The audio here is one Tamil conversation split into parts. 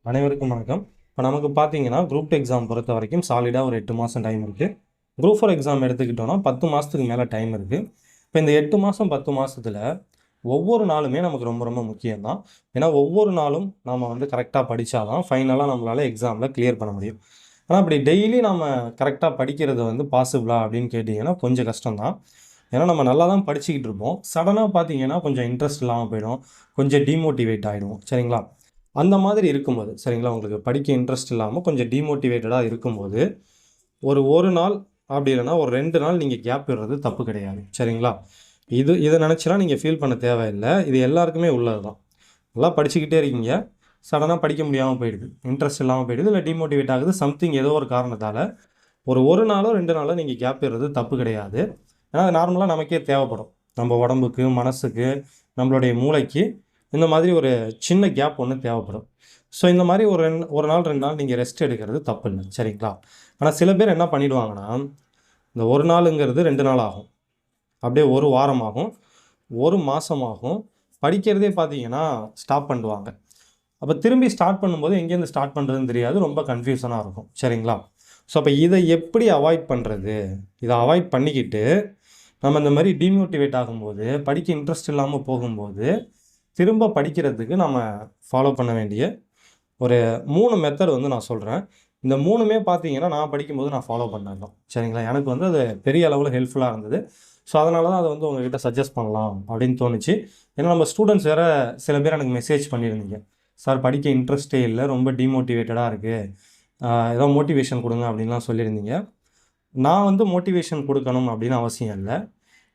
அனைவருக்கும் வணக்கம். இப்போ நமக்கு பார்த்தீங்கன்னா, குரூப் எக்ஸாம் பொறுத்த வரைக்கும் சாலிடா ஒரு 8 மாசம் டைம் இருக்கு. குரூப் 4 எக்ஸாம் எடுத்துக்கிட்டோம்னா, 10 மாசத்துக்கு மேல டைம் இருக்கு. இப்ப இந்த 8 மாசம், 10 மாசத்துல ஒவ்வொரு நாளுமே நமக்கு ரொம்ப ரொம்ப முக்கியம் தான். ஏன்னா, ஒவ்வொரு நாளும் நாம வந்து கரெக்ட்டா படிச்சா தான் ஃபைனலா நம்மளால எக்ஸாம்ல கிளியர் பண்ண முடியும். ஆனா, அப்படி டெய்லி நாம கரெக்ட்டா படிக்கிறது வந்து பாசிபிளா அப்படின்னு கேட்டீங்கன்னா, கொஞ்சம் கஷ்டம் தான். ஏன்னா, நம்ம நல்லா தான் படிச்சுக்கிட்டு இருப்போம். சடனா பார்த்தீங்கன்னா, கொஞ்சம் இன்ட்ரெஸ்ட் இல்லாம போயிடும். கொஞ்சம் டிமோட்டிவேட் ஆயிடுவோம். சரிங்களா? அந்த மாதிரி இருக்கும்போது, சரிங்களா, உங்களுக்கு படிக்க இன்ட்ரெஸ்ட் இல்லாம கொஞ்சம் டிமோட்டிவேட்டடா இருக்கும்போது, ஒரு நாள் அப்படி இல்லன்னா, ஒரு 2 நாள் நீங்க கேப் விடுறது தப்பு கிடையாது. சரிங்களா? இத நெனச்சுலாம் நீங்க ஃபீல் பண்ண தேவையில்ல. இது எல்லாருக்குமே உள்ளது தான். நல்லா படிச்சுக்கிட்டே இருக்கீங்க. சடனா படிக்க முடியாம போயிடுது. இன்ட்ரெஸ்ட் இல்லாம போயிடுது. இல்ல டிமோட்டிவேட் ஆகுது. சம்திங் ஏதோ ஒரு காரணத்தால, ஒரு நாளோ, 2 நாளோ நீங்க கேப் விடுறது தப்பு கிடையாது. ஏன்னா, அது நார்மலா நமக்கே தேவைப்படும். நம்ம உடம்புக்கு, மனசுக்கு, நம்மளுடைய மூளைக்கு இந்த மாதிரி ஒரு சின்ன கேப் ஒண்ணு தேவைப்படும். ஸோ, இந்த மாரி ஒரு நாள், 2 நாள் நீங்க ரெஸ்ட் எடுக்கிறது தப்பில்ல. சரிங்களா? ஆனா சில பேர் என்ன பண்ணிடுவாங்கன்னா, இந்த 1 நாளுங்கிறது 2 நாள் ஆகும். அப்படியே 1 வாரம் ஆகும். 1 மாசம் ஆகும். படிக்கிறதே பார்த்தீங்கன்னா, ஸ்டாப் பண்ணிடுவாங்க. அப்ப திரும்பி ஸ்டார்ட் பண்ணும்போது எங்கேருந்து ஸ்டார்ட் பண்றதுன்னு தெரியாது. ரொம்ப கன்ஃப்யூஷனா இருக்கும். சரிங்களா? ஸோ, அப்ப இத எப்படி அவாய்ட் பண்றது? இத அவாய்ட் பண்ணிக்கிட்டு, நம்ம இந்த மாரி டிமோட்டிவேட் ஆகும்போது, படிக்க இன்ட்ரெஸ்ட் இல்லாம போகும்போது, திரும்ப படிக்கிறதுக்கு நம்ம ஃபாலோ பண்ண வேண்டிய ஒரு 3 மெத்தட் வந்து நான் சொல்றேன். இந்த 3மே பார்த்தீங்கன்னா, நான் படிக்கும்போது நான் ஃபாலோ பண்ணது தான். சரிங்களா? எனக்கு வந்து அது பெரிய அளவுல ஹெல்ப்ஃபுல்லா இருந்தது. ஸோ, அதனால தான் அத வந்து உங்ககிட்ட சஜெஸ்ட் பண்ணலாம் அப்படின்னு தோணுச்சு. ஏன்னா, நம்ம ஸ்டூடண்ட்ஸ் வேற சில பேர் எனக்கு மெசேஜ் பண்ணியிருந்தீங்க. "சார் படிக்க இன்ட்ரெஸ்ட்டே இல்ல. ரொம்ப டிமோட்டிவேட்டடா இருக்கு. ஏதோ மோட்டிவேஷன் குடுங்க" அப்படின்லாம் சொல்லியிருந்தீங்க. நான் வந்து மோட்டிவேஷன் குடுக்கணும் அப்படின்னு அவசியம் இல்ல.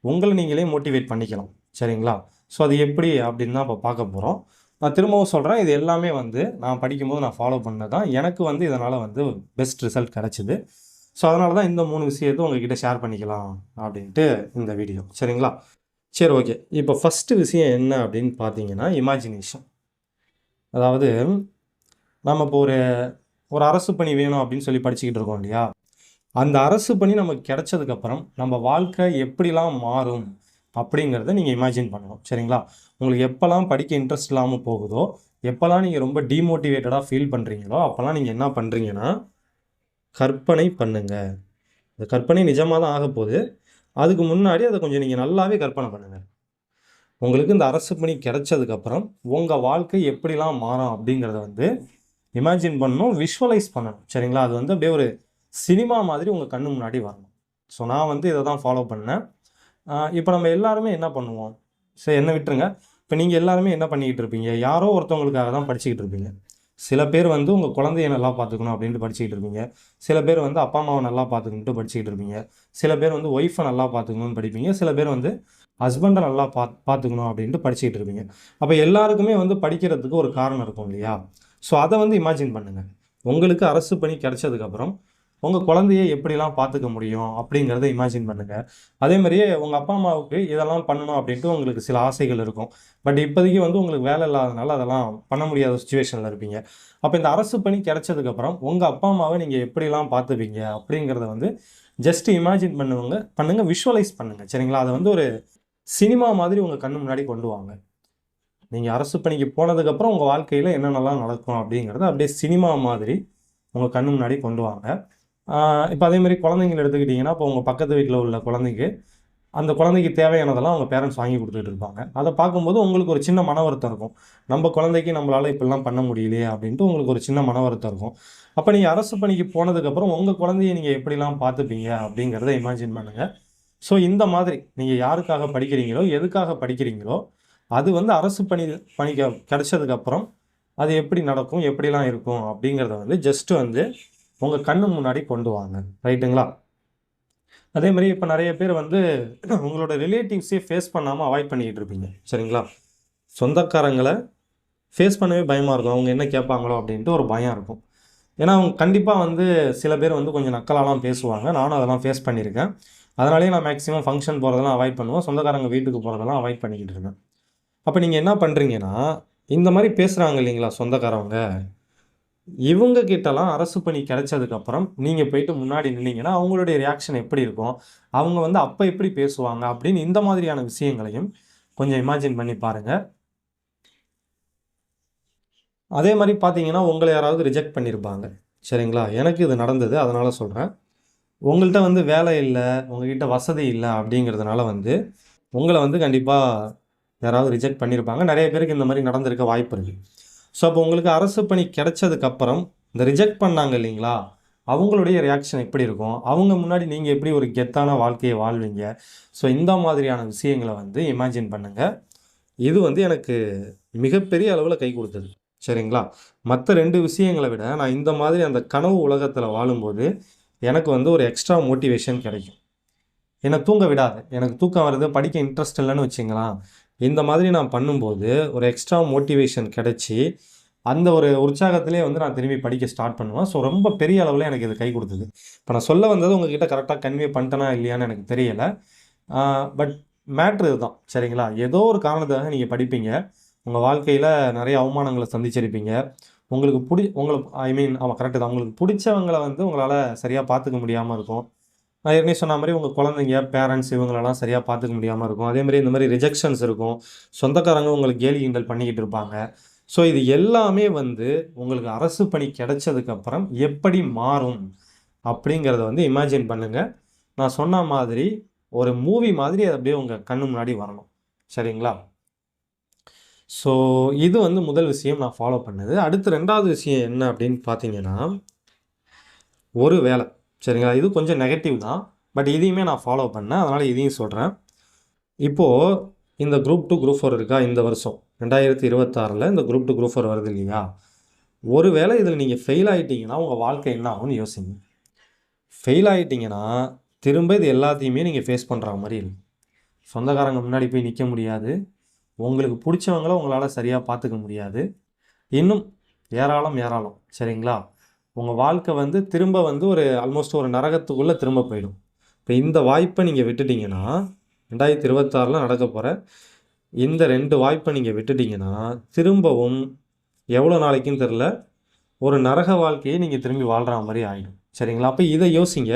உங்கள நீங்களே மோட்டிவேட் பண்ணிக்கலாம். சரிங்களா? ஸோ, அது எப்படி அப்படின்னு தான் இப்ப பார்க்க போறோம். நான் திரும்பவும் சொல்றேன். இது எல்லாமே வந்து நான் படிக்கும்போது நான் ஃபாலோ பண்ணது தான். எனக்கு வந்து இதனால வந்து பெஸ்ட் ரிசல்ட் கிடைச்சது. ஸோ, அதனால தான் இந்த 3 விஷயத்த உங்ககிட்ட ஷேர் பண்ணிக்கலாம் அப்படின்ட்டு இந்த வீடியோ. சரிங்களா? சரி, ஓகே. இப்ப ஃபர்ஸ்ட்டு விஷயம் என்ன அப்படின்னு பார்த்தீங்கன்னா, இமேஜினேஷன். அதாவது நம்ம இப்போ ஒரு ஒரு அரசு பணி வேணும் அப்படின்னு சொல்லி படிச்சுக்கிட்டு இருக்கோம் இல்லையா? அந்த அரசு பணி நமக்கு கிடைச்சதுக்கப்புறம், நம்ம வாழ்க்கை எப்படிலாம் மாறும்? அப்படிங்கிறத நீங்க இமேஜின் பண்ணணும். சரிங்களா? உங்களுக்கு எப்பலாம் படிக்க இன்ட்ரெஸ்ட் இல்லாம போகுதோ, எப்பலாம் நீங்க ரொம்ப டிமோட்டிவேட்டடா ஃபீல் பண்றீங்களோ, அப்பலாம் நீங்க என்ன பண்றீங்கன்னா, கற்பனை பண்ணுங்க. இந்த கற்பனை நிஜமா தான் ஆகப்போது. அதுக்கு முன்னாடி அத கொஞ்சம் நீங்க நல்லாவே கற்பனை பண்ணுங்க. உங்களுக்கு இந்த அரசு பணி கிடைச்சதுக்கப்புறம், உங்க வாழ்க்கை எப்படிலாம் மாறும்? அப்படிங்கிறத வந்து இமேஜின் பண்ணணும். விஷுவலைஸ் பண்ணணும். சரிங்களா? அது வந்து அப்படியே ஒரு சினிமா மாதிரி உங்க கண்ணு முன்னாடி வரணும். ஸோ, நான் வந்து இத தான் ஃபாலோ பண்ணேன். இப்ப நம்ம எல்லாருமே என்ன பண்ணுவோம்? சரி, என்ன விட்டுருங்க. இப்ப நீங்க எல்லாருமே என்ன பண்ணிக்கிட்டு இருப்பீங்க? யாரோ ஒருத்தவங்களுக்காக தான் படிச்சுக்கிட்டு இருப்பீங்க. சில பேர் வந்து உங்க குழந்தைய நல்லா பார்த்துக்கணும் அப்டின்ட்டு படிச்சுக்கிட்டு இருப்பீங்க. சில பேர் வந்து அப்பா, அம்மாவ நல்லா பார்த்துக்கணுன்ட்டு படிச்சுக்கிட்டு இருப்பீங்க. சில பேர் வந்து ஒய்ஃப நல்லா பார்த்துக்கணும்னு படிப்பீங்க. சில பேர் வந்து ஹஸ்பண்ட நல்லா பார்த்துக்கணும் அப்டின்ட்டு படிச்சுக்கிட்டு இருப்பீங்க. அப்ப எல்லாருக்குமே வந்து படிக்கிறதுக்கு ஒரு காரணம் இருக்கும் இல்லையா? ஸோ, அத வந்து இமேஜின் பண்ணுங்க. உங்களுக்கு அரசு பணி கிடைச்சதுக்கப்புறம், உங்க குழந்தைய எப்படிலாம் பார்த்துக்க முடியும்? அப்படிங்கிறத இமேஜின் பண்ணுங்க. அதே மாரியே உங்க அப்பா, அம்மாவுக்கு இதெல்லாம் பண்ணணும் அப்டின்ட்டு உங்களுக்கு சில ஆசைகள் இருக்கும். பட் இப்போதைக்கு வந்து உங்களுக்கு வேலை இல்லாதனால அதெல்லாம் பண்ண முடியாத சிச்சுவேஷன்ல இருப்பீங்க. அப்ப இந்த அரசு பணி கிடைச்சதுக்கப்புறம், உங்க அப்பா, அம்மாவ நீங்க எப்படிலாம் பார்த்துப்பீங்க? அப்படிங்கிறத வந்து ஜஸ்ட் இமேஜின் பண்ணுங்க. விஷுவலைஸ் பண்ணுங்க. சரிங்களா? அத வந்து ஒரு சினிமா மாதிரி உங்க கண்ணு முன்னாடி கொண்டு வாங்க. நீங்க அரசு பணிக்கு போனதுக்கப்புறம் உங்க வாழ்க்கையில என்னென்னலாம் நடக்கும் அப்படிங்கிறத அப்படியே சினிமா மாதிரி உங்க கண்ணு முன்னாடி கொண்டு வாங்க. ஆ இப்ப அதே மாரி குழந்தைங்கள எடுத்துக்கிட்டீங்கன்னா, இப்போ உங்க பக்கத்து வீட்ல உள்ள குழந்தைக்கு, அந்த குழந்தைக்கு தேவையானதெல்லாம் அவங்க பேரண்ட்ஸ் வாங்கி குடுத்துட்டு இருப்பாங்க. அத பார்க்கும்போது உங்களுக்கு ஒரு சின்ன மன வருத்தம் இருக்கும். நம்ம குழந்தைக்கு நம்மளால இப்படிலாம் பண்ண முடியலையே அப்படின்ட்டு உங்களுக்கு ஒரு சின்ன மன வருத்தம் இருக்கும். அப்ப நீங்க அரசு பணிக்கு போனதுக்கப்புறம் உங்க குழந்தைய நீங்க எப்படிலாம் பார்த்துப்பீங்க அப்படிங்கிறத இமேஜின் பண்ணுங்க. ஸோ, இந்த மாதிரி நீங்க யாருக்காக படிக்கிறீங்களோ, எதுக்காக படிக்கிறீங்களோ, அது வந்து அரசு பணிக்கு கிடைச்சதுக்கப்புறம், அது எப்படி நடக்கும்? எப்படிலாம் இருக்கும்? அப்படிங்கிறத வந்து ஜஸ்ட் வந்து உங்க கண்ணு முன்னாடி கொண்டு வாங்க. ரைட்டுங்களா? அதே மாரி இப்ப நெறைய பேர் வந்து உங்களோட ரிலேட்டிவ்ஸே ஃபேஸ் பண்ணாம அவாய்ட் பண்ணிக்கிட்டு இருப்பீங்க. சரிங்களா? சொந்தக்காரங்கள ஃபேஸ் பண்ணவே பயமா இருக்கும். அவங்க என்ன கேட்பாங்களோ அப்படின்ட்டு ஒரு பயம் இருக்கும். ஏன்னா, அவங்க கண்டிப்பா வந்து சில பேர் வந்து கொஞ்சம் நக்கலாலாம் பேசுவாங்க. நானும் அதெல்லாம் ஃபேஸ் பண்ணியிருக்கேன். அதனாலேயே நான் மேக்ஸிமம் ஃபங்ஷன் போறதெல்லாம் அவாய்ட் பண்ணுவேன். சொந்தக்காரங்க வீட்டுக்கு போறதெல்லாம் அவாய்ட் பண்ணிக்கிட்டு இருக்கேன். அப்ப நீங்க என்ன பண்றீங்கன்னா, இந்த மாரி பேசுறாங்க இல்லைங்களா சொந்தக்காரவங்க, இவங்க கிட்டலாம் அரசு பணி கிடைச்சதுக்கப்புறம், நீங்க போயிட்டு முன்னாடி நின்னீங்கன்னா, அவங்களுடைய ரியாக்ஷன் எப்படி இருக்கும்? அவங்க வந்து அப்ப எப்படி பேசுவாங்க? அப்படின்னு இந்த மாதிரியான விஷயங்களையும் கொஞ்சம் இமேஜின் பண்ணி பாருங்க. அதே மாரி பார்த்தீங்கன்னா, உங்கள யாராவது ரிஜெக்ட் பண்ணியிருப்பாங்க. சரிங்களா? எனக்கு இது நடந்தது. அதனால சொல்றேன். உங்கள்ட்ட வந்து வேலை இல்ல, உங்ககிட்ட வசதி இல்ல அப்படிங்கிறதுனால வந்து, உங்கள வந்து கண்டிப்பா யாராவது ரிஜெக்ட் பண்ணியிருப்பாங்க. நெறைய பேருக்கு இந்த மாரி நடந்திருக்க வாய்ப்பு இருக்கு. ஸோ, அப்போ உங்களுக்கு அரசு பணி கிடைச்சதுக்கப்புறம், இந்த ரிஜெக்ட் பண்ணாங்க இல்லைங்களா? அவங்களுடைய ரியாக்ஷன் எப்படி இருக்கும்? அவங்க முன்னாடி நீங்க எப்படி ஒரு கெத்தான வாழ்க்கைய வாழ்வீங்க? ஸோ, இந்த மாதிரியான விஷயங்கள வந்து இமேஜின் பண்ணுங்க. இது வந்து எனக்கு மிகப்பெரிய அளவுல கை குடுத்தது. சரிங்களா? மத்த 2 விஷயங்கள விட, நான் இந்த மாதிரி அந்த கனவு உலகத்தில வாழும்போது, எனக்கு வந்து ஒரு எக்ஸ்ட்ரா மோட்டிவேஷன் கிடைக்கும். என்ன தூங்க விடாது. எனக்கு தூக்கம் வருது, படிக்க இன்ட்ரெஸ்ட் இல்லன்னு வச்சுக்கங்களேன், இந்த மாதிரி நான் பண்ணும்போது, ஒரு எக்ஸ்ட்ரா மோட்டிவேஷன் கிடைச்சு, அந்த ஒரு உற்சாகத்திலேயே வந்து நான் திரும்பி படிக்க ஸ்டார்ட் பண்ணுவேன். ஸோ, ரொம்ப பெரிய அளவுல எனக்கு இது கை குடுத்தது. இப்ப நான் சொல்ல வந்தது உங்ககிட்ட கரெக்ட்டா கன்வே பண்ட்டேனா இல்லையான்னு எனக்கு தெரியல. ஆ பட் மேட்ரு இதுதான். சரிங்களா? ஏதோ ஒரு காரணத்துக்காக நீங்க படிப்பீங்க. உங்க வாழ்க்கையில நெறைய அவமானங்கள சந்திச்சிருப்பீங்க. உங்களுக்கு உங்களுக்கு ஐ மீன் ஆமா கரெக்ட்டு தான். உங்களுக்கு புடிச்சவங்கள வந்து உங்களால சரியா பார்த்துக்க முடியாம இருக்கும். நான் ஏற்கனவே சொன்ன மாரி உங்க குழந்தைங்க, பேரன்ட்ஸ் இவங்களலாம் சரியா பார்த்துக்க முடியாம இருக்கும். அதேமாரி இந்த மாரி ரிஜெக்ஷன்ஸ் இருக்கும். சொந்தக்காரங்க உங்கள கேலி, கிண்டல் பண்ணிக்கிட்டு இருப்பாங்க. ஸோ இது எல்லாமே வந்து உங்களுக்கு அரசு பணி கிடைச்சதுக்கப்புறம் எப்படி மாறும்? அப்படிங்கிறத வந்து இமேஜின் பண்ணுங்க. நான் சொன்ன மாதிரி ஒரு மூவி மாதிரி அது அப்படியே உங்க கண்ணு முன்னாடி வரணும். சரிங்களா? ஸோ இது வந்து முதல் விஷயம் நான் ஃபாலோ பண்ணது. அடுத்து 2வது விஷயம் என்ன அப்படின்னு பார்த்தீங்கன்னா, ஒரு வேள சரிங்களா? இது கொஞ்சம் நெகட்டிவ் தான். பட் இதையுமே நான் ஃபாலோ பண்ணேன். அதனால இதையும் சொல்றேன். இப்போ இந்த குரூப் 2, குரூப் 4 இருக்கா இந்த வருஷம் 2026ல இந்த குரூப் 2, குரூப் 4 வருது இல்லையா? ஒரு வேள இதில நீங்க ஃபெயில் ஆயிட்டீங்கன்னா, உங்க வாழ்க்கை என்ன ஆகும்னு யோசிங்க. ஃபெயில் ஆயிட்டீங்கன்னா, திரும்ப இது எல்லாத்தையுமே நீங்க ஃபேஸ் பண்றா மாரி இருக்கும். சொந்தக்காரங்க முன்னாடி போய் நிக்க முடியாது. உங்களுக்கு புடிச்சவங்கள உங்களால சரியா பார்த்துக்க முடியாது. இன்னும் ஏராளம், ஏராளம். சரிங்களா? உங்க வாழ்க்கை வந்து திரும்ப வந்து ஒரு ஆல்மோஸ்ட் ஒரு நரகத்துக்குள்ள திரும்ப போயிடும். இப்ப இந்த வாய்ப்ப நீங்க விட்டுட்டீங்கன்னா, 2026ல நடக்கப்போற இந்த 2 வாய்ப்ப நீங்க விட்டுட்டீங்கன்னா, திரும்பவும் எவ்வளோ நாளைக்குன்னு தெரியல. ஒரு நரக வாழ்க்கைய நீங்க திரும்பி வாழ்றா மாரி ஆயிடும். சரிங்களா? அப்ப இத யோசிங்க.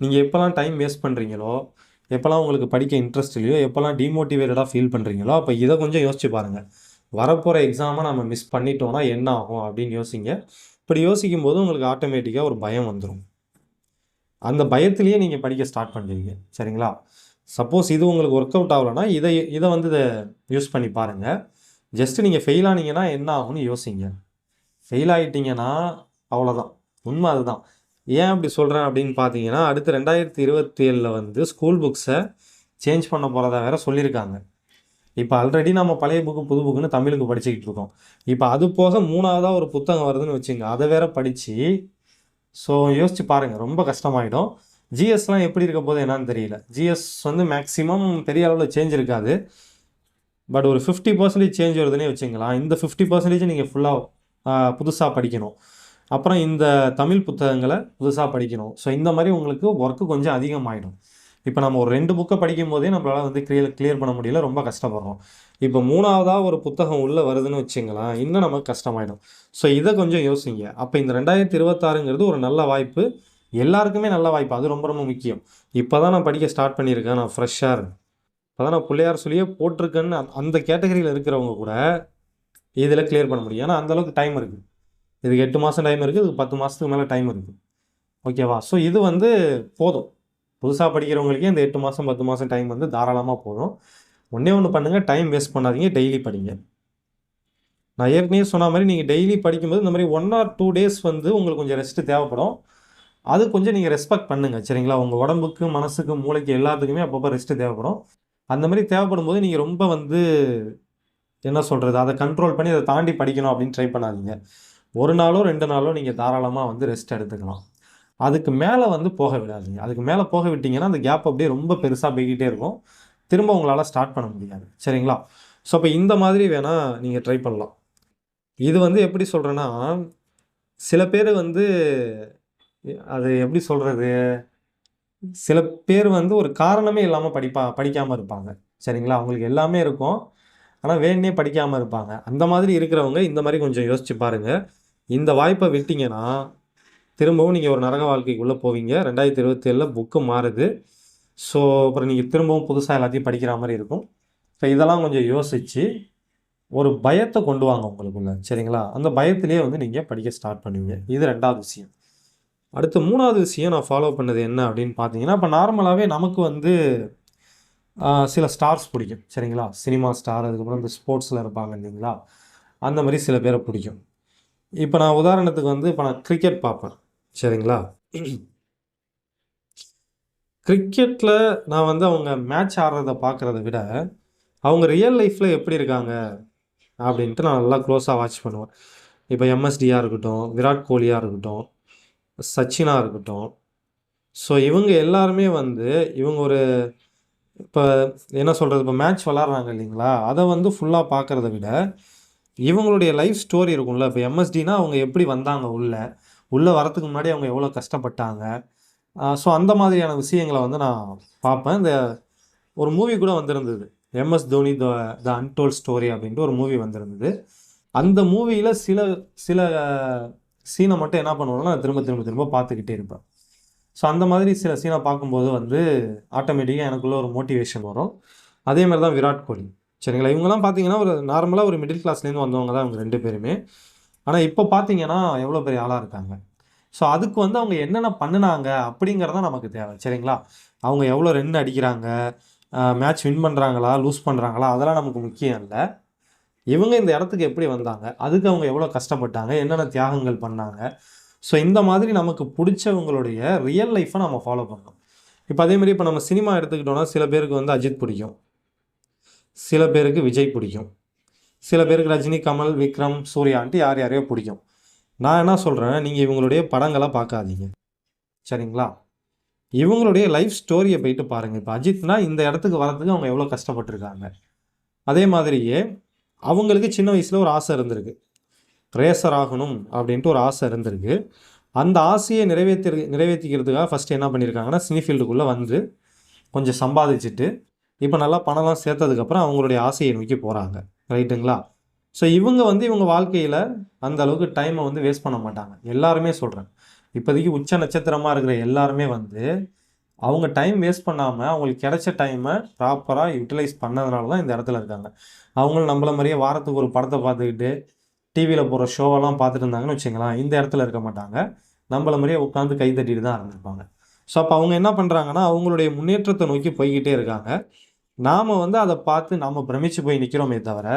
நீங்க எப்பலாம் டைம் வேஸ்ட் பண்றீங்களோ, எப்பலாம் உங்களுக்கு படிக்க இன்ட்ரெஸ்ட் இல்லையோ, எப்பலாம் டிமோட்டிவேட்டடா ஃபீல் பண்றீங்களோ, அப்ப இத கொஞ்சம் யோசிச்சு பாருங்க. வரப்போற எக்ஸாம நம்ம மிஸ் பண்ணிட்டோம்னா என்ன ஆகும்? அப்படின்னு யோசிங்க. இப்படி யோசிக்கும்போது உங்களுக்கு ஆட்டோமேட்டிக்கா ஒரு பயம் வந்துரும். அந்த பயத்திலேயே நீங்க படிக்க ஸ்டார்ட் பண்ணுவீங்க. சரிங்களா? சப்போஸ் இது உங்களுக்கு ஒர்க் அவுட் ஆவலன்னா, இத வந்து யூஸ் பண்ணி பாருங்க. ஜஸ்ட் நீங்க ஃபெயில் ஆனீங்கன்னா என்ன ஆகும்னு யோசிங்க. ஃபெயில் ஆயிட்டீங்கன்னா, அவ்வளோதான். உண்ம அதுதான். ஏன் அப்படி சொல்றேன் அப்படின்னு பார்த்தீங்கன்னா, அடுத்து 2027ல வந்து ஸ்கூல் புக்ஸ சேஞ்ச் பண்ண போறதா வேற சொல்லியிருக்காங்க. இப்ப ஆல்ரெடி நம்ம பழைய புக்கு, புது புக்குன்னு தமிழுக்கு படிச்சுக்கிட்டு இருக்கோம். இப்ப அது போக 3வதா ஒரு புத்தகம் வருதுன்னு வச்சுக்கங்க. அத வேற படிச்சு, ஸோ யோசிச்சு பாருங்க. ரொம்ப கஷ்டமாயிடும். ஜிஎஸ்லாம் எப்படி இருக்க போது என்னான்னு தெரியல. ஜிஎஸ் வந்து மேக்ஸிமம் பெரிய அளவுல சேஞ்ச் இருக்காது. பட் ஒரு 50% சேஞ்ச் வருதுன்னே வச்சுக்கங்களேன். இந்த 50% நீங்க ஃபுல்லா புதுசா படிக்கணும். அப்புறம் இந்த தமிழ் புத்தகங்கள புதுசா படிக்கணும். ஸோ இந்த மாரி உங்களுக்கு ஒர்க் கொஞ்சம் அதிகமாயிடும். இப்ப நம்ம ஒரு 2 புக்க படிக்கும்போதே நம்மளால வந்து கிளியர் பண்ண முடியல. ரொம்ப கஷ்டப்படுறோம். இப்ப 3வதா ஒரு புத்தகம் உள்ள வருதுன்னு வச்சுக்கங்களேன், இன்னும் நமக்கு கஷ்டமாயிடும். ஸோ இத கொஞ்சம் யோசிங்க. அப்ப இந்த 2026ங்கிறது ஒரு நல்ல வாய்ப்பு. எல்லாருக்குமே நல்ல வாய்ப்பு. அது ரொம்ப ரொம்ப முக்கியம். இப்ப தான் நான் படிக்க ஸ்டார்ட் பண்ணியிருக்கேன். நான் ஃப்ரெஷர். இப்ப தான் நான் பிள்ளையார் சொல்லியே போட்டிருக்கேன்னு அந்த கேட்டகரியில இருக்கிறவங்க கூட இதில கிளியர் பண்ண முடியும். ஏன்னா அந்த அளவுக்கு டைம் இருக்கு. இதுக்கு 8 மாசம் டைம் இருக்கு. இதுக்கு 10 மாசத்துக்கு மேல டைம் இருக்கு. ஓகேவா? ஸோ இது வந்து போதும். புதுசா படிக்கிறவங்களுக்கே இந்த 8 மாசம், 10 மாசம் டைம் வந்து தாராளமா போதும். ஒண்ணே ஒண்ணு பண்ணுங்க. டைம் வேஸ்ட் பண்ணாதீங்க. டெய்லி படிங்க. நான் ஏற்கனவே சொன்ன மாரி நீங்க டெய்லி படிக்கும்போது இந்த மாரி 1 ஆர் 2 டேஸ் வந்து உங்களுக்கு கொஞ்சம் ரெஸ்ட் தேவைப்படும். அது கொஞ்சம் நீங்க ரெஸ்பெக்ட் பண்ணுங்க. சரிங்களா? உங்க உடம்புக்கு, மனசுக்கு, மூளைக்கு எல்லாத்துக்குமே அப்பப்போ ரெஸ்ட் தேவைப்படும். அந்த மாரி தேவைப்படும்போது நீங்க ரொம்ப வந்து என்ன சொல்றது? அத கண்ட்ரோல் பண்ணி அத தாண்டி படிக்கணும் அப்படின்னு ட்ரை பண்ணாதீங்க. 1 நாளோ, 2 நாளோ நீங்க தாராளமா வந்து ரெஸ்ட் எடுத்துக்கலாம். அதுக்கு மேல வந்து போக விடாதீங்க. அதுக்கு மேல போக விட்டீங்கன்னா, அந்த கேப் அப்படியே ரொம்ப பெருசா போய்க்கிட்டே இருக்கும். திரும்ப உங்களால ஸ்டார்ட் பண்ண முடியாது. சரிங்களா? ஸோ, அப்ப இந்த மாதிரி வேணா நீங்க ட்ரை பண்ணலாம். இது வந்து எப்படி சொல்றேன்னா, சில பேரு வந்து அது எப்படி சொல்றது? சில பேர் வந்து ஒரு காரணமே இல்லாம படிக்காம இருப்பாங்க. சரிங்களா? அவங்களுக்கு எல்லாமே இருக்கும். ஆனா வேணும்னே படிக்காம இருப்பாங்க. அந்த மாதிரி இருக்கிறவங்க இந்த மாரி கொஞ்சம் யோசிச்சு பாருங்க. இந்த வாய்ப்ப விட்டீங்கன்னா, திரும்பவும் நீங்க ஒரு நரக வாழ்க்கைக்குள்ள போவீங்க. 2027ல புக்கு மாறுது. ஸோ, அப்புறம் நீங்க திரும்பவும் புதுசா எல்லாத்தையும் படிக்கிற மாரி இருக்கும். ஸோ, இதெல்லாம் கொஞ்சம் யோசிச்சு, ஒரு பயத்தை கொண்டு வாங்க உங்களுக்குள்ள, சரிங்களா? அந்த பயத்திலேயே வந்து நீங்கள் படிக்க ஸ்டார்ட் பண்ணுவீங்க. இது 2வது விஷயம். அடுத்து 3வது விஷயம் நான் ஃபாலோ பண்ணது என்ன அப்படின்னு பார்த்தீங்கன்னா, இப்போ நார்மலாகவே நமக்கு வந்து சில ஸ்டார்ஸ் பிடிக்கும், சரிங்களா? சினிமா ஸ்டார், அதுக்கப்புறம் இந்த ஸ்போர்ட்ஸில் இருப்பாங்க இல்லைங்களா? அந்த மாதிரி சில பேரை பிடிக்கும். இப்போ நான் உதாரணத்துக்கு வந்து இப்போ நான் கிரிக்கெட் பார்ப்பேன், சரிங்களா? கிரிக்கெட்டில் நான் வந்து அவங்க மேட்ச் ஆடுறத பார்க்குறத விட, அவங்க ரியல் லைஃப்பில் எப்படி இருக்காங்க அப்படின்ட்டு நான் நல்லா க்ளோஸாக வாட்ச் பண்ணுவேன். இப்போ எம்எஸ்டியாக இருக்கட்டும், விராட் கோலியாக இருக்கட்டும், சச்சினா இருக்கட்டும். ஸோ இவங்க எல்லாருமே வந்து இவங்க ஒரு இப்போ என்ன சொல்கிறது, இப்போ மேட்ச் விளாட்றாங்க இல்லைங்களா? அதை வந்து ஃபுல்லாக பார்க்குறத விட, இவங்களுடைய லைஃப் ஸ்டோரி இருக்கும்ல. இப்போ எம்எஸ்டினா அவங்க எப்படி வந்தாங்க உள்ளே வரத்துக்கு முன்னாடி அவங்க எவ்வளோ கஷ்டப்பட்டாங்க. ஸோ அந்த மாதிரியான விஷயங்களை வந்து நான் பார்ப்பேன். இந்த ஒரு மூவி கூட வந்திருந்தது. எம்எஸ் தோனி த அன்டோல்ட் ஸ்டோரி அப்படின்ட்டு ஒரு மூவி வந்திருந்தது. அந்த மூவியில் சில சில சீனை மட்டும் என்ன பண்ணுவேன்னா, நான் திரும்ப திரும்ப திரும்ப பார்த்துக்கிட்டே இருப்பேன். ஸோ அந்த மாதிரி சில சீனை பார்க்கும்போது வந்து ஆட்டோமேட்டிக்காக எனக்குள்ள ஒரு மோட்டிவேஷன் வரும். அதே மாதிரி தான் விராட் கோலி, சரிங்களா? இவங்கலாம் பார்த்தீங்கன்னா ஒரு நார்மலாக ஒரு மிடில் கிளாஸ்லேருந்து வந்தவங்க தான் இவங்க 2 பேருமே. ஆனால் இப்போ பார்த்தீங்கன்னா எவ்வளோ பெரிய ஆளாக இருக்காங்க. ஸோ அதுக்கு வந்து அவங்க என்னென்ன பண்ணுனாங்க அப்படிங்கிறது தான் நமக்கு தேவை, சரிங்களா? அவங்க எவ்வளோ ரன் அடிக்கிறாங்க, மேட்ச் வின் பண்ணுறாங்களா, லூஸ் பண்ணுறாங்களா, அதெல்லாம் நமக்கு முக்கியம் இல்லை. இவங்க இந்த இடத்துக்கு எப்படி வந்தாங்க, அதுக்கு அவங்க எவ்வளோ கஷ்டப்பட்டாங்க, என்னென்ன தியாகங்கள் பண்ணாங்க. ஸோ இந்த மாதிரி நமக்கு பிடிச்சவங்களுடைய ரியல் லைஃப்பை நம்ம ஃபாலோ பண்ணணும். இப்போ அதேமாதிரி இப்போ நம்ம சினிமா எடுத்துக்கிட்டோம்னா, சில பேருக்கு வந்து அஜித் பிடிக்கும், சில பேருக்கு விஜய் பிடிக்கும், சில பேருக்கு ரஜினி, கமல், விக்ரம், சூர்யான்ட்டு யார் யாரையோ பிடிக்கும். நான் என்ன சொல்கிறேன், நீங்கள் இவங்களுடைய படங்களை பார்க்காதீங்க, சரிங்களா? இவங்களுடைய லைஃப் ஸ்டோரியை போயிட்டு பாருங்கள். இப்போ அஜித்னா இந்த இடத்துக்கு வரதுக்கு அவங்க எவ்வளோ கஷ்டப்பட்டுருக்காங்க. அதே மாதிரியே அவங்களுக்கு சின்ன வயசில் ஒரு ஆசை இருந்திருக்கு, ரேசர் ஆகணும் அப்படின்ட்டு ஒரு ஆசை இருந்திருக்கு. அந்த ஆசையை நிறைவேற்றிக்கிறதுக்காக ஃபஸ்ட்டு என்ன பண்ணியிருக்காங்கன்னா, சினி ஃபீல்டுக்குள்ளே வந்து கொஞ்சம் சம்பாதிச்சுட்டு, இப்போ நல்லா பணம்லாம் சேர்த்ததுக்கப்புறம் அவங்களுடைய ஆசையை நோக்கி போகிறாங்க, ரைட்டுங்களா? ஸோ இவங்க வந்து இவங்க வாழ்க்கையில் அந்த அளவுக்கு டைமை வந்து வேஸ்ட் பண்ண மாட்டாங்க. எல்லாருமே சொல்கிறேன், இப்போதைக்கு உச்ச நட்சத்திரமாக இருக்கிற எல்லாருமே வந்து அவங்க டைம் வேஸ்ட் பண்ணாமல் அவங்களுக்கு கிடைச்ச டைமை ப்ராப்பராக யூட்டிலைஸ் பண்ணதுனால தான் இந்த இடத்துல இருக்காங்க. அவங்களும் நம்மள மாதிரியே வாரத்துக்கு ஒரு படத்தை பார்த்துக்கிட்டு டிவியில் போகிற ஷோவெல்லாம் பார்த்துட்டு இருந்தாங்கன்னு வச்சுங்களேன், இந்த இடத்துல இருக்க மாட்டாங்க. நம்மள மாதிரியே உட்காந்து கை தட்டிட்டு தான் இருந்திருப்பாங்க. ஸோ அப்போ அவங்க என்ன பண்ணுறாங்கன்னா, அவங்களுடைய முன்னேற்றத்தை நோக்கி போய்கிட்டே இருக்காங்க. நாம் வந்து அதை பார்த்து நாம் பிரமிச்சு போய் நிற்கிறோமே தவிர,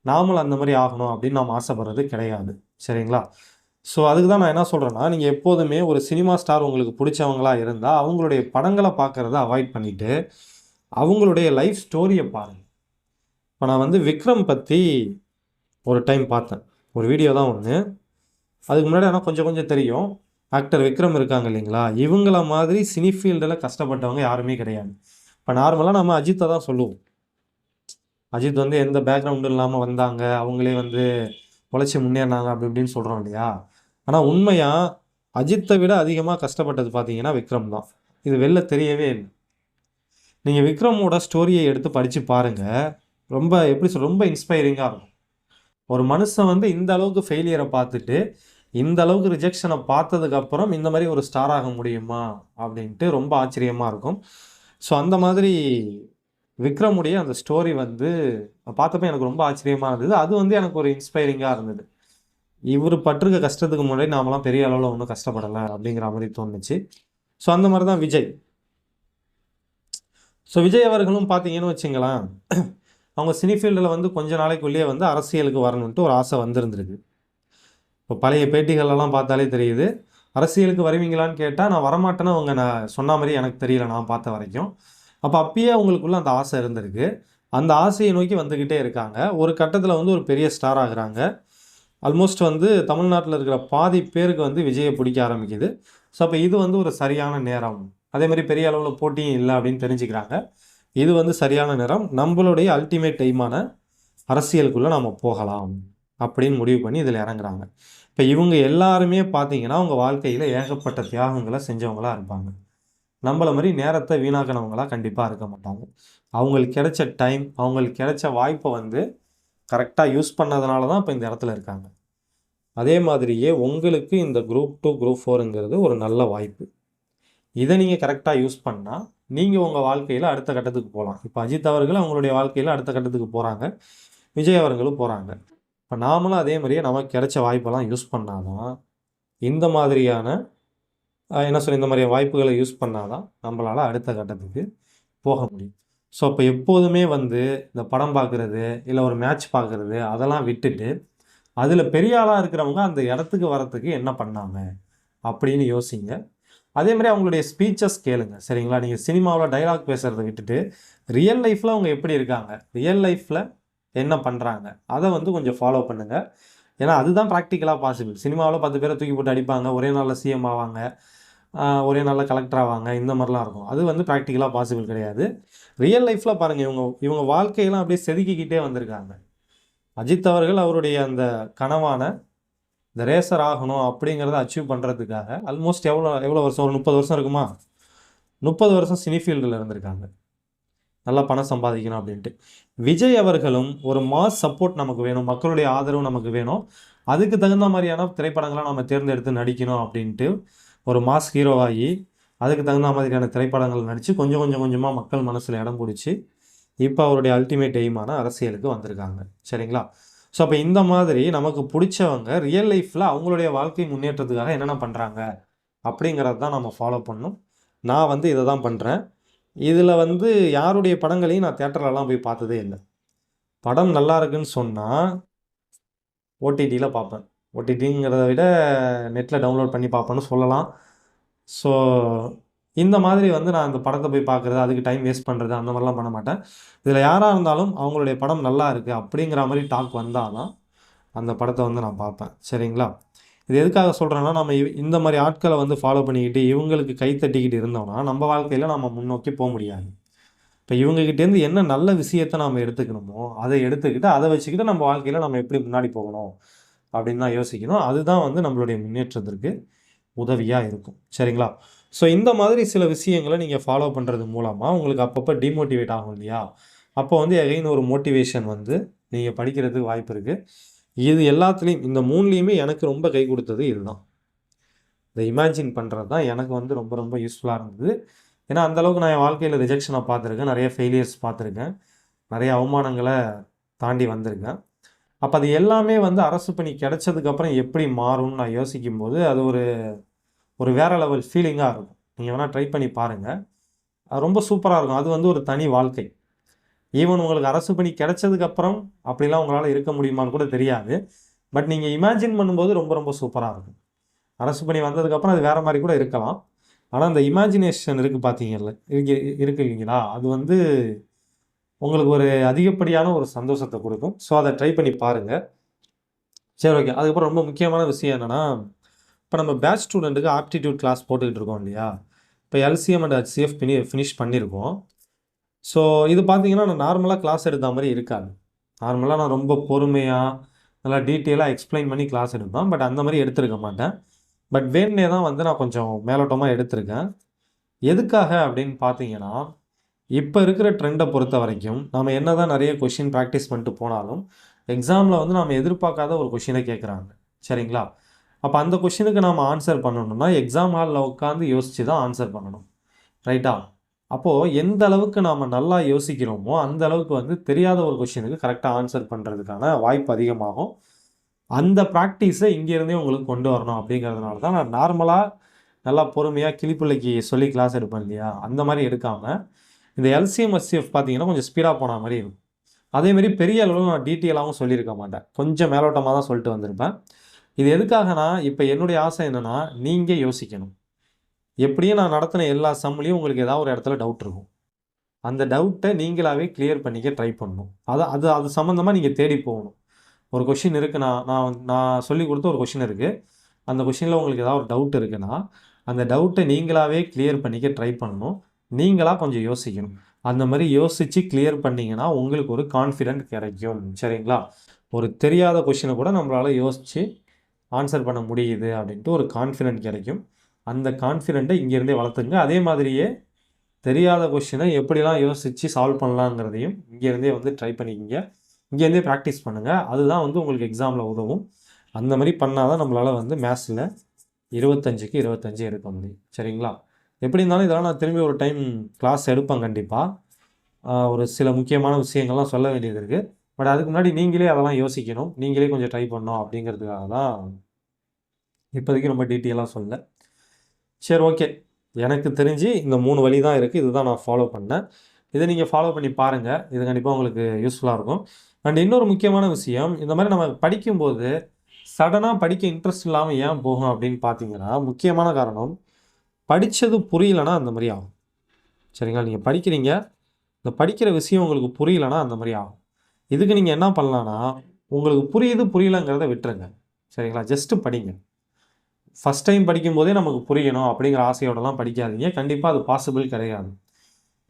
நாமளும் அந்த மாதிரி ஆகணும் அப்படின்னு நாம் ஆசைப்படுறது கிடையாது, சரிங்களா? ஸோ அதுக்கு தான் நான் என்ன சொல்கிறேன்னா, நீங்கள் எப்போதுமே ஒரு சினிமா ஸ்டார் உங்களுக்கு பிடிச்சவங்களா இருந்தால் அவங்களுடைய படங்களை பார்க்குறத அவாய்ட் பண்ணிவிட்டு அவங்களுடைய லைஃப் ஸ்டோரியை பாருங்கள். இப்போ நான் வந்து விக்ரம் பற்றி ஒரு டைம் பார்த்தேன், ஒரு வீடியோ தான் ஒன்று. அதுக்கு முன்னாடி ஆனால் கொஞ்சம் கொஞ்சம் தெரியும். ஆக்டர் விக்ரம் இருக்காங்க இல்லைங்களா, இவங்கள மாதிரி சினி ஃபீல்டில் கஷ்டப்பட்டவங்க யாருமே கிடையாது. இப்போ நார்மலாக நம்ம அஜித்தை தான் சொல்லுவோம். அஜித் வந்து எந்த பேக்ரவுண்டும் இல்லாமல் வந்தாங்க, அவங்களே வந்து உழைச்சி முன்னேறினாங்க அப்படி இப்படின்னு சொல்கிறோம் இல்லையா? ஆனால் உண்மையாக அஜித்தை விட அதிகமாக கஷ்டப்பட்டது பார்த்தீங்கன்னா விக்ரம் தான். இது வெளில தெரியவே இல்லை. நீங்கள் விக்ரமோட ஸ்டோரியை எடுத்து படித்து பாருங்கள், ரொம்ப எப்படி ரொம்ப இன்ஸ்பைரிங்காக இருக்கும். ஒரு மனுஷன் வந்து இந்த அளவுக்கு ஃபெயிலியரை பார்த்துட்டு, இந்த அளவுக்கு ரிஜெக்ஷனை பார்த்ததுக்கப்புறம் இந்த மாதிரி ஒரு ஸ்டார் ஆக முடியுமா அப்படின்ட்டு ரொம்ப ஆச்சரியமாக இருக்கும். ஸோ அந்த மாதிரி விக்ரமுடைய அந்த ஸ்டோரி வந்து பார்த்தப்ப எனக்கு ரொம்ப ஆச்சரியமாக இருந்தது. அது வந்து எனக்கு ஒரு இன்ஸ்பைரிங்காக இருந்தது. இவர் பட்டிருக்க கஷ்டத்துக்கு முன்னாடி நாமெல்லாம் பெரிய அளவில் ஒன்றும் கஷ்டப்படலை அப்படிங்கிற மாதிரி தோணுச்சு. ஸோ அந்த மாதிரி தான் விஜய். ஸோ விஜய் அவர்களும் பார்த்தீங்கன்னு வச்சுங்களேன், அவங்க சினி ஃபீல்டில் வந்து கொஞ்ச நாளைக்குள்ளேயே வந்து அரசியலுக்கு வரணுன்ட்டு ஒரு ஆசை வந்திருந்திருக்கு. இப்போ பழைய பேட்டிகளெல்லாம் பார்த்தாலே தெரியுது. அரசியலுக்கு வருவீங்களான்னு கேட்டால் நான் வரமாட்டேன்னு அவங்க நான் சொன்ன மாதிரி எனக்கு தெரியல, நான் பார்த்த வரைக்கும். அப்போ அப்பயே அவங்களுக்குள்ள அந்த ஆசை இருந்திருக்கு. அந்த ஆசையை நோக்கி வந்துக்கிட்டே இருக்காங்க. ஒரு கட்டத்தில் வந்து ஒரு பெரிய ஸ்டார் ஆகுறாங்க. ஆல்மோஸ்ட் வந்து தமிழ்நாட்டில் இருக்கிற பாதி பேருக்கு வந்து விஜயை பிடிக்க ஆரம்பிக்குது. ஸோ அப்போ இது வந்து ஒரு சரியான நேரம். அதேமாதிரி பெரிய அளவில் போட்டியும் இல்லை அப்படின்னு தெரிஞ்சுக்கிறாங்க. இது வந்து சரியான நேரம், நம்மளுடைய அல்டிமேட் டைமான அரசியலுக்குள்ளே நம்ம போகலாம் அப்படின்னு முடிவு பண்ணி இதில் இறங்குறாங்க. இப்போ இவங்க எல்லாருமே பார்த்தீங்கன்னா அவங்க வாழ்க்கையில் ஏகப்பட்ட தியாகங்களை செஞ்சவங்களா இருப்பாங்க. நம்மள மாதிரி நேரத்தை வீணாக்கினவங்களா கண்டிப்பாக இருக்க மாட்டாங்க. அவங்களுக்கு கிடைச்ச டைம், அவங்களுக்கு கிடைச்ச வாய்ப்பை வந்து கரெக்டாக யூஸ் பண்ணதுனால தான் இப்போ இந்த இடத்துல இருக்காங்க. அதே மாதிரியே உங்களுக்கு இந்த குரூப் 2 குரூப் 4ங்கிறது ஒரு நல்ல வாய்ப்பு. இதை நீங்கள் கரெக்டாக யூஸ் பண்ணால் நீங்கள் உங்கள் வாழ்க்கையில் அடுத்த கட்டத்துக்கு போகலாம். இப்போ அஜித் அவர்கள் அவங்களுடைய வாழ்க்கையில் அடுத்த கட்டத்துக்கு போகிறாங்க. விஜய் அவர்களும் போகிறாங்க. இப்போ நாமளும் அதே மாதிரியே நமக்கு கிடைச்ச வாய்ப்பெல்லாம் யூஸ் பண்ணாதான் இந்த மாதிரியான என்ன சொல்ல இந்த மாதிரி வாய்ப்புகளை யூஸ் பண்ணாதான் நம்மளால் அடுத்த கட்டத்துக்கு போக முடியும். ஸோ அப்போ எப்போதுமே வந்து இந்த படம் பார்க்குறது இல்லை ஒரு மேட்ச் பார்க்குறது அதெல்லாம் விட்டுட்டு அதில் பெரிய ஆளாக இருக்கிறவங்க அந்த இடத்துக்கு வரத்துக்கு என்ன பண்ணாங்க அப்படின்னு யோசிங்க. அதே மாதிரி அவங்களுடைய ஸ்பீச்சஸ் கேளுங்க. சரிங்களா? நீங்கள் சினிமாவில் டைலாக் பேசுகிறத விட்டுட்டு ரியல் லைஃப்பில் அவங்க எப்படி இருக்காங்க, ரியல் லைஃப்பில் என்ன பண்ணுறாங்க, அதை வந்து கொஞ்சம் ஃபாலோ பண்ணுங்கள். ஏன்னா அதுதான் ப்ராக்டிக்கலாக பாசிபிள். சினிமாவில் 10 பேரை தூக்கி போட்டு அடிப்பாங்க, ஒரே நாளில் சிஎம் ஆவாங்க, ஒரே நாளில் கலெக்டர் ஆவாங்க, இந்த மாதிரிலாம் இருக்கும். அது வந்து ப்ராக்டிக்கலாக பாசிபிள் கிடையாது. ரியல் லைஃப்பில் பாருங்கள், இவங்க வாழ்க்கையெல்லாம் அப்படியே செதுக்கிக்கிட்டே வந்திருக்காங்க. அஜித் அவர்கள் அவருடைய அந்த கனவான இந்த ரேசர் ஆகணும் அப்படிங்கிறத அச்சீவ் பண்ணுறதுக்காக ஆல்மோஸ்ட் எவ்வளோ வருஷம், ஒரு 30 வருஷம் இருக்குமா, 30 வருஷம் சினி ஃபீல்டில் இருந்திருக்காங்க, நல்லா பணம் சம்பாதிக்கணும் அப்படின்ட்டு. விஜய் அவர்களும் ஒரு மாஸ் சப்போர்ட் நமக்கு வேணும், மக்களுடைய ஆதரவு நமக்கு வேணும், அதுக்கு தகுந்த மாதிரியான திரைப்படங்களை நம்ம தேர்ந்தெடுத்து நடிக்கணும் அப்படின்ட்டு ஒரு மாஸ் ஹீரோவாகி அதுக்கு தகுந்த மாதிரியான திரைப்படங்கள் நடித்து கொஞ்சம் கொஞ்சமாக மக்கள் மனசில் இடம் பிடிச்சி இப்போ அவருடைய அல்டிமேட் எய்மான அரசியலுக்கு வந்திருக்காங்க. சரிங்களா? ஸோ அப்போ இந்த மாதிரி நமக்கு பிடிச்சவங்க ரியல் லைஃப்பில் அவங்களுடைய வாழ்க்கை முன்னேற்றத்துக்காக என்னென்ன பண்ணுறாங்க அப்படிங்கிறது தான் நம்ம ஃபாலோ பண்ணணும். நான் வந்து இதை தான் பண்ணுறேன். இதில் வந்து யாருடைய படங்களையும் நான் தேட்டர்லலாம் போய் பார்த்ததே இல்லை. படம் நல்லா இருக்குன்னு சொன்னால் ஓடிடியில் பார்ப்பேன். ஓடிடிங்கிறத விட நெட்டில் டவுன்லோட் பண்ணி பார்ப்பேன்னு சொல்லலாம். ஸோ இந்த மாதிரி வந்து நான் இந்த படத்தை போய் பார்க்குறது, அதுக்கு டைம் வேஸ்ட் பண்ணுறது அந்த மாதிரிலாம் பண்ண மாட்டேன். இதில் யாராக இருந்தாலும் அவங்களுடைய படம் நல்லா இருக்குது அப்படிங்கிற மாதிரி டாக் வந்தால் தான் அந்த படத்தை வந்து நான் பார்ப்பேன். சரிங்களா? இது எதுக்காக சொல்கிறேன்னா, நம்ம இந்த மாதிரி ஆட்களை வந்து ஃபாலோ பண்ணிக்கிட்டு இவங்களுக்கு கை தட்டிக்கிட்டு இருந்தோம்னா நம்ம வாழ்க்கையில் நம்ம முன்னோக்கி போக முடியாது. இப்போ இவங்ககிட்டேருந்து என்ன நல்ல விஷயத்தை நம்ம எடுத்துக்கணுமோ அதை எடுத்துக்கிட்டு அதை வச்சுக்கிட்டு நம்ம வாழ்க்கையில் நம்ம எப்படி முன்னாடி போகணும் அப்படின்னு தான் யோசிக்கணும். அதுதான் வந்து நம்மளுடைய முன்னேற்றத்திற்கு உதவியாக இருக்கும். சரிங்களா? ஸோ இந்த மாதிரி சில விஷயங்களை நீங்கள் ஃபாலோ பண்ணுறது மூலமாக உங்களுக்கு அப்பப்போ டிமோட்டிவேட் ஆகும் இல்லையா? அப்போ வந்து எகைன் ஒரு மோட்டிவேஷன் வந்து நீங்கள் படிக்கிறதுக்கு வாய்ப்பு இருக்குது. இது எல்லாத்துலேயும் இந்த 3லேயுமே எனக்கு ரொம்ப கை கொடுத்தது இதுதான். இந்த இமேஜின் பண்ணுறது தான் எனக்கு வந்து ரொம்ப ரொம்ப யூஸ்ஃபுல்லாக இருந்தது. ஏன்னா அந்தளவுக்கு நான் என் வாழ்க்கையில் ரிஜெக்ஷனை பார்த்துருக்கேன், நிறைய ஃபெயிலியர்ஸ் பார்த்துருக்கேன், நிறைய அவமானங்களை தாண்டி வந்திருக்கேன். அப்போ அது எல்லாமே வந்து அரசு பணி கிடைச்சதுக்கப்புறம் எப்படி மாறும்னு நான் யோசிக்கும்போது அது ஒரு வேறு லெவல் ஃபீலிங்காக இருக்கும். நீங்கள் வேணால் ட்ரை பண்ணி பாருங்கள், அது ரொம்ப சூப்பராக இருக்கும். அது வந்து ஒரு தனி வாழ்க்கை. ஈவன் உங்களுக்கு அரசு பணி கிடைச்சதுக்கப்புறம் அப்படிலாம் உங்களால் இருக்க முடியுமான்னு கூட தெரியாது. பட் நீங்கள் இமேஜின் பண்ணும்போது ரொம்ப ரொம்ப சூப்பராக இருக்கும். அரசு பணி வந்ததுக்கப்புறம் அது வேறு மாதிரி கூட இருக்கலாம். ஆனால் அந்த இமேஜினேஷன் இருக்குது பார்த்தீங்கல்ல, இருக்கு இல்லைங்களா, அது வந்து உங்களுக்கு ஒரு அதிகப்படியான ஒரு சந்தோஷத்தை கொடுக்கும். ஸோ அதை ட்ரை பண்ணி பாருங்கள். சரி, ஓகே. அதுக்கப்புறம் ரொம்ப முக்கியமான விஷயம் என்னென்னா, இப்போ நம்ம பேட்ச் ஸ்டூடெண்ட்டுக்கு ஆப்டிடியூட் கிளாஸ் போட்டுக்கிட்டு இருக்கோம் இல்லையா? இப்போ எல்சிஎம் அண்ட் ஹெச்சிஎஃப் ஃபினிஷ் பண்ணியிருக்கோம். ஸோ இது பார்த்தீங்கன்னா நான் நார்மலாக கிளாஸ் எடுத்த மாதிரி இருக்காது. நார்மலாக நான் ரொம்ப பொறுமையாக நல்லா டீட்டெயிலாக எக்ஸ்பிளைன் பண்ணி கிளாஸ் எடுப்பேன். பட் அந்த மாதிரி எடுத்திருக்க மாட்டேன். பட் வேணுனே தான் வந்து நான் கொஞ்சம் மேலோட்டமாக எடுத்திருக்கேன். எதுக்காக அப்படின்னு பார்த்தீங்கன்னா, இப்போ இருக்கிற ட்ரெண்டை பொறுத்த வரைக்கும் நம்ம என்ன தான் நிறைய கொஷின் ப்ராக்டிஸ் பண்ணிட்டு போனாலும் எக்ஸாமில் வந்து நாம் எதிர்பார்க்காத ஒரு கொஷினை கேட்குறாங்க. சரிங்களா? அப்போ அந்த கொஷினுக்கு நாம் ஆன்சர் பண்ணணும்னா எக்ஸாம் ஹாலில் உட்காந்து யோசித்து தான் ஆன்சர் பண்ணணும். ரைட்டா? அப்போது எந்த அளவுக்கு நாம் நல்லா யோசிக்கிறோமோ அந்த அளவுக்கு வந்து தெரியாத ஒரு கொஷினுக்கு கரெக்டாக ஆன்சர் பண்ணுறதுக்கான வாய்ப்பு அதிகமாகும். அந்த ப்ராக்டிஸை இங்கேருந்தே உங்களுக்கு கொண்டு வரணும் அப்படிங்கிறதுனால தான் நான் நார்மலாக நல்லா பொறுமையாக கிளிப்பிள்ளைக்கு சொல்லி கிளாஸ் எடுப்பேன் இல்லையா, அந்த மாதிரி எடுக்காமல் இந்த எல்சிஎம் ஹெச்சிஎஃப் பார்த்தீங்கன்னா கொஞ்சம் ஸ்பீடாக போன மாதிரி இருக்கும். அதேமாரி பெரிய அளவில் நான் டீட்டெயிலாகவும் சொல்லியிருக்க மாட்டேன், கொஞ்சம் மேலோட்டமாக தான் சொல்லிட்டு வந்திருப்பேன். இது எதுக்காகனா, இப்போ என்னுடைய ஆசை என்னென்னா, நீங்கள் யோசிக்கணும். எப்படியும் நான் நடத்தின எல்லா சம்லேயும் உங்களுக்கு ஏதாவது ஒரு இடத்துல டவுட் இருக்கும். அந்த டவுட்டை நீங்களாகவே கிளியர் பண்ணிக்க ட்ரை பண்ணணும். அது சம்மந்தமாக நீங்கள் தேடி போகணும். ஒரு கொஷின் இருக்குன்னா, நான் சொல்லி கொடுத்த ஒரு கொஷின் இருக்குது, அந்த கொஷினில் உங்களுக்கு ஏதாவது ஒரு டவுட் இருக்குன்னா அந்த டவுட்டை நீங்களாகவே கிளியர் பண்ணிக்க ட்ரை பண்ணணும். நீங்களாக கொஞ்சம் யோசிக்கணும். அந்த மாதிரி யோசித்து கிளியர் பண்ணிங்கன்னா உங்களுக்கு ஒரு கான்ஃபிடென்ட் கிடைக்கும். சரிங்களா? ஒரு தெரியாத கொஷினை கூட நம்மளால் யோசித்து ஆன்சர் பண்ண முடியுது அப்படின்ட்டு ஒரு கான்ஃபிடென்ட் கிடைக்கும். அந்த கான்ஃபிடென்ட்டை இங்கேருந்தே வளர்த்துங்க. அதே மாதிரியே தெரியாத கொஷினை எப்படிலாம் யோசித்து சால்வ் பண்ணலாங்கிறதையும் இங்கேருந்தே வந்து ட்ரை பண்ணிக்கிங்க. இங்கேருந்தே ப்ராக்டிஸ் பண்ணுங்கள். அதுதான் வந்து உங்களுக்கு எக்ஸாமில் உதவும். அந்த மாதிரி பண்ணால் தான் நம்மளால் வந்து மேத்ஸில் 25க்கு 25 எடுக்க முடியும். சரிங்களா? எப்படி இருந்தாலும் இதெல்லாம் நான் திரும்பி ஒரு டைம் கிளாஸ் எடுப்பேன் கண்டிப்பாக. ஒரு சில முக்கியமான விஷயங்கள்லாம் சொல்ல வேண்டியது இருக்குது. பட் அதுக்கு முன்னாடி நீங்களே அதெல்லாம் யோசிக்கணும், நீங்களே கொஞ்சம் ட்ரை பண்ணணும் அப்படிங்கிறதுக்காக தான் இப்போதைக்கு ரொம்ப டீட்டெயிலாக சொல்லல. சரி, ஓகே. எனக்கு தெரிஞ்சு இந்த 3 வழி தான் இருக்குது. இதுதான் நான் ஃபாலோ பண்ணேன். இதை நீங்கள் ஃபாலோ பண்ணி பாருங்கள். இது கண்டிப்பாக உங்களுக்கு யூஸ்ஃபுல்லாக இருக்கும். அண்ட் இன்னொரு முக்கியமான விஷயம், இந்த மாதிரி நம்ம படிக்கும்போது சடனாக படிக்க இன்ட்ரெஸ்ட் இல்லாமல் ஏன் போகும் அப்படின்னு பார்த்தீங்கன்னா, முக்கியமான காரணம் படித்தது புரியலைன்னா அந்த மாதிரி ஆகும். சரிங்களா? நீங்கள் படிக்கிறீங்க, இந்த படிக்கிற விஷயம் உங்களுக்கு புரியலைன்னா அந்த மாதிரி ஆகும். இதுக்கு நீங்கள் என்ன பண்ணலான்னா, உங்களுக்கு புரியுது புரியலைங்கிறத விட்டுருங்க. சரிங்களா? ஜஸ்ட்டு படிங்க. ஃபஸ்ட் டைம் படிக்கும்போதே நமக்கு புரியணும் அப்படிங்கிற ஆசையோடலாம் படிக்காதீங்க. கண்டிப்பாக அது பாசிபிள் கிடையாது.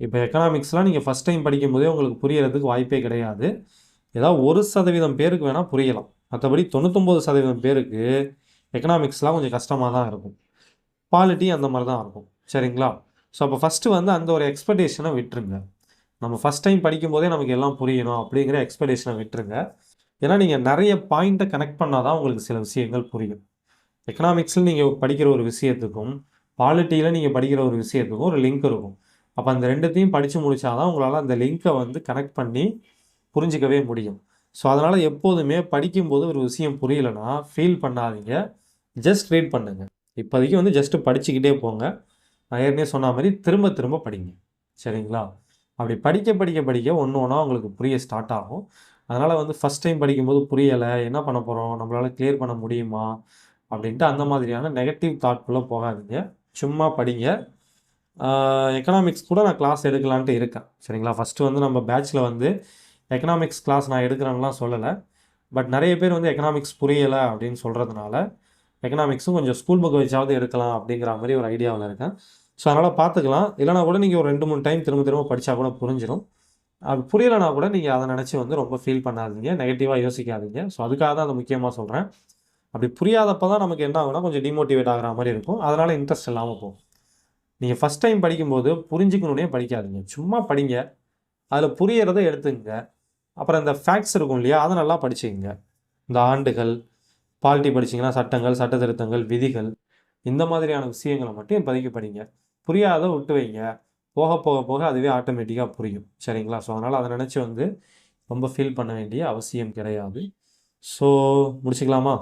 இப்போ எக்கனாமிக்ஸ்லாம் நீங்கள் ஃபஸ்ட் டைம் படிக்கும்போதே உங்களுக்கு புரியறதுக்கு வாய்ப்பே கிடையாது. ஏதாவது 1% பேருக்கு வேணால் புரியலாம். மற்றபடி 99% பேருக்கு எக்கனாமிக்ஸ்லாம் கொஞ்சம் கஷ்டமாக தான் இருக்கும். பாலிட்டி அந்த மாதிரி தான் இருக்கும். சரிங்களா? ஸோ அப்போ ஃபஸ்ட்டு வந்து அந்த ஒரு எக்ஸ்பெக்டேஷனை விட்டுருங்க. நம்ம ஃபஸ்ட் டைம் படிக்கும்போதே நமக்கு எல்லாம் புரியணும் அப்படிங்கிற எக்ஸ்பெக்டேஷனை விட்டுருங்க. ஏன்னா நீங்கள் நிறைய பாயிண்ட்டை கனெக்ட் பண்ணால் தான் உங்களுக்கு சில விஷயங்கள் புரியும். எக்கனாமிக்ஸில் நீங்கள் படிக்கிற ஒரு விஷயத்துக்கும், பாலிட்டியில் நீங்கள் படிக்கிற ஒரு விஷயத்துக்கும் ஒரு லிங்க் இருக்கும். அப்போ அந்த 2த்தையும் படித்து முடித்தா தான் உங்களால் அந்த லிங்க்கை வந்து கனெக்ட் பண்ணி புரிஞ்சிக்கவே முடியும். ஸோ அதனால் எப்போதுமே படிக்கும்போது ஒரு விஷயம் புரியலைன்னா ஃபீல் பண்ணாதீங்க. ஜஸ்ட் ரீட் பண்ணுங்கள். இப்போதைக்கு வந்து ஜஸ்ட்டு படிச்சுக்கிட்டே போங்க. நான் ஏற்கனவே சொன்ன மாதிரி திரும்ப திரும்ப படிங்க. சரிங்களா? அப்படி படிக்க படிக்க படிக்க ஒன்று ஒன்றா உங்களுக்கு புரிய ஸ்டார்ட் ஆகும். அதனால் வந்து ஃபஸ்ட் டைம் படிக்கும்போது புரியலை, என்ன பண்ண போகிறோம், நம்மளால் கிளியர் பண்ண முடியுமா அப்படின்ட்டு அந்த மாதிரியான நெகட்டிவ் தாட்குள்ளே போகாதீங்க. சும்மா படிங்க. எக்கனாமிக்ஸ் கூட நான் கிளாஸ் எடுக்கலான்ட்டு இருக்கேன். சரிங்களா? ஃபஸ்ட்டு வந்து நம்ம பேட்ச்சில் வந்து எக்கனாமிக்ஸ் கிளாஸ் நான் எடுக்கிறேன்லாம் சொல்லலை. பட் நிறைய பேர் வந்து எக்கனாமிக்ஸ் புரியலை அப்படின்னு சொல்கிறதுனால, எக்கனாமிக்ஸும் கொஞ்சம் ஸ்கூல் புக் வச்சாவது எடுக்கலாம் அப்படிங்கிற மாதிரி ஒரு ஐடியாவில் இருக்கேன். ஸோ அதனால் பார்த்துக்கலாம். இல்லைனா கூட நீங்கள் ஒரு 2, 3 டைம் திரும்ப திரும்ப படித்தா கூட புரிஞ்சிடும். அது புரியலைனா கூட நீங்கள் அதை நினச்சி வந்து ரொம்ப ஃபீல் பண்ணாதீங்க. நெகட்டிவாக யோசிக்காதீங்க. ஸோ அதுக்காக தான் அதை முக்கியமாக சொல்கிறேன். அப்படி புரியாதப்போ தான் நமக்கு என்ன ஆகும்னா கொஞ்சம் டிமோட்டிவேட் ஆகிற மாதிரி இருக்கும். அதனால் இன்ட்ரெஸ்ட் இல்லாமல் போகும். நீங்கள் ஃபஸ்ட் டைம் படிக்கும்போது புரிஞ்சுக்கணுன்னே படிக்காதீங்க. சும்மா படிங்க. அதில் புரியறத எடுத்துக்கங்க. அப்புறம் இந்த ஃபேக்ட்ஸ் இருக்கும் இல்லையா, அதை நல்லா படிச்சுக்கங்க. இந்த ஆண்டுகள், பாலிட்டி படிச்சிங்கன்னா சட்டங்கள், சட்டத்திருத்தங்கள், விதிகள் இந்த மாதிரியான விஷயங்களை மட்டும் இப்போதைக்கு படிங்க. புரியாத விட்டு வைங்க. போக போக போக அதுவே ஆட்டோமேட்டிக்காக புரியும். சரிங்களா? ஸோ அதனால் அதை நினச்சி வந்து ரொம்ப ஃபீல் பண்ண வேண்டிய அவசியம் கிடையாது. ஸோ முடிச்சுக்கலாமா?